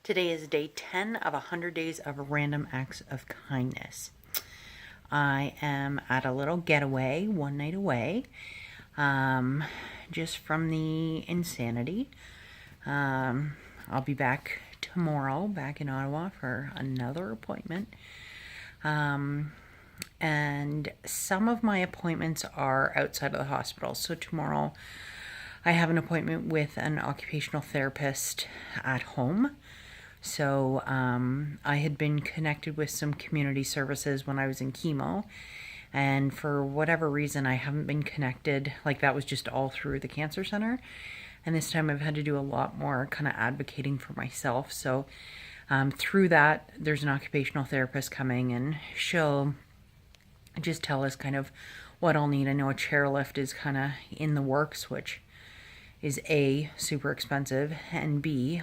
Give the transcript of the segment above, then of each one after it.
Today is day 10 of 100 days of random acts of kindness. I am at a little getaway, one night away, just from the insanity. I'll be back tomorrow, back in Ottawa for another appointment. And some of my appointments are outside of the hospital. So tomorrow I have an appointment with an occupational therapist at home. So I had been connected with some community services when I was in chemo, and for whatever reason I haven't been connected. Like, that was just all through the cancer center, and this time I've had to do a lot more kind of advocating for myself. So through that, there's an occupational therapist coming, and she'll just tell us kind of what I'll need. I know a chairlift is kind of in the works, which is A, super expensive, and B,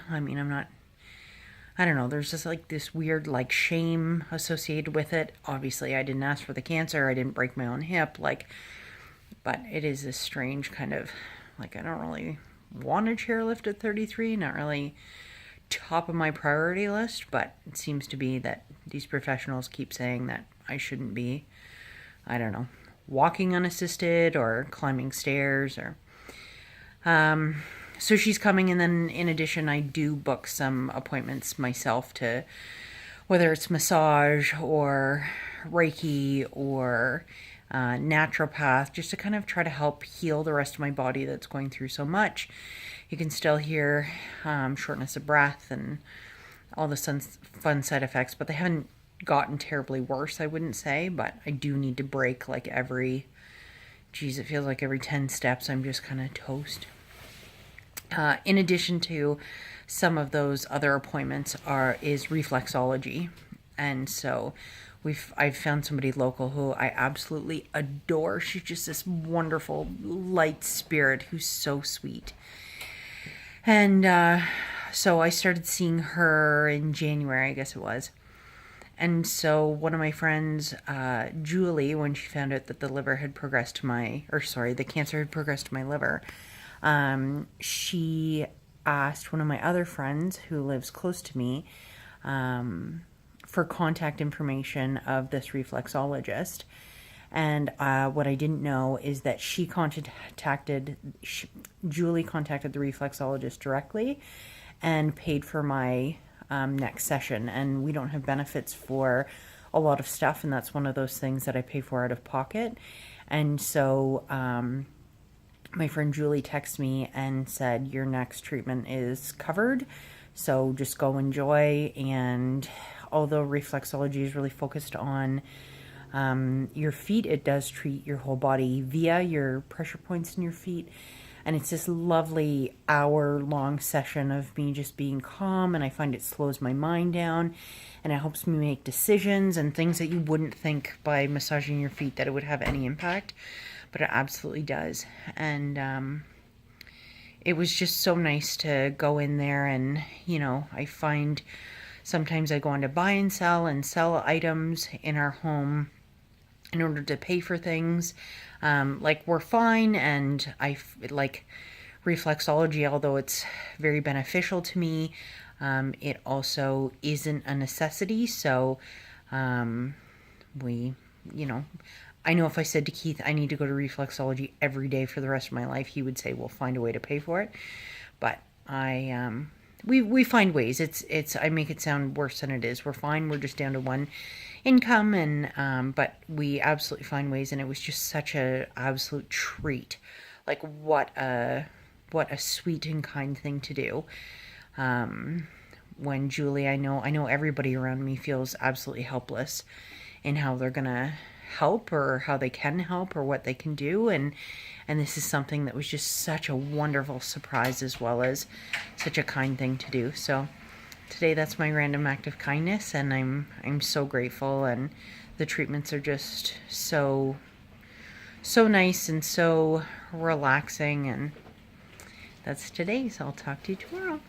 I don't know, there's just like this weird like shame associated with it. Obviously I didn't ask for the cancer, I didn't break my own hip, but it is a strange kind of, I don't really want a chairlift at 33, not really top of my priority list, but it seems to be that these professionals keep saying that I shouldn't be, I don't know, walking unassisted or climbing stairs or so she's coming, and then in addition I do book some appointments myself, to whether it's massage or Reiki or naturopath, just to kind of try to help heal the rest of my body that's going through so much. You can still hear shortness of breath and all the fun side effects, but they haven't gotten terribly worse, I wouldn't say. But I do need to break it feels like every 10 steps I'm just kind of toast. In addition to some of those other appointments is reflexology. And so I've found somebody local who I absolutely adore. She's just this wonderful light spirit who's so sweet. And so I started seeing her in January, I guess it was. And so one of my friends, Julie, when she found out that the cancer had progressed to my liver, she asked one of my other friends who lives close to me for contact information of this reflexologist. And what I didn't know is that Julie contacted the reflexologist directly and paid for my next session. And we don't have benefits for a lot of stuff, and that's one of those things that I pay for out of pocket. And so my friend Julie texted me and said, your next treatment is covered, so just go enjoy. And although reflexology is really focused on your feet, it does treat your whole body via your pressure points in your feet. And it's this lovely hour-long session of me just being calm, and I find it slows my mind down, and it helps me make decisions and things that you wouldn't think by massaging your feet that it would have any impact, but it absolutely does. And it was just so nice to go in there, and I find sometimes I go on to buy and sell items in our home in order to pay for things. We're fine, and I like reflexology, although it's very beneficial to me, it also isn't a necessity. So I know if I said to Keith I need to go to reflexology every day for the rest of my life, he would say, well, find a way to pay for it. But we find ways. I make it sound worse than it is. We're fine. We're just down to one income, and but we absolutely find ways. And it was just such a absolute treat. Like, what a sweet and kind thing to do. When Julie, I know everybody around me feels absolutely helpless in how they're gonna help, or how they can help, or what they can do, and this is something that was just such a wonderful surprise, as well as such a kind thing to do. So today, that's my random act of kindness, and I'm so grateful, and the treatments are just so nice and so relaxing, and that's today. So I'll talk to you tomorrow.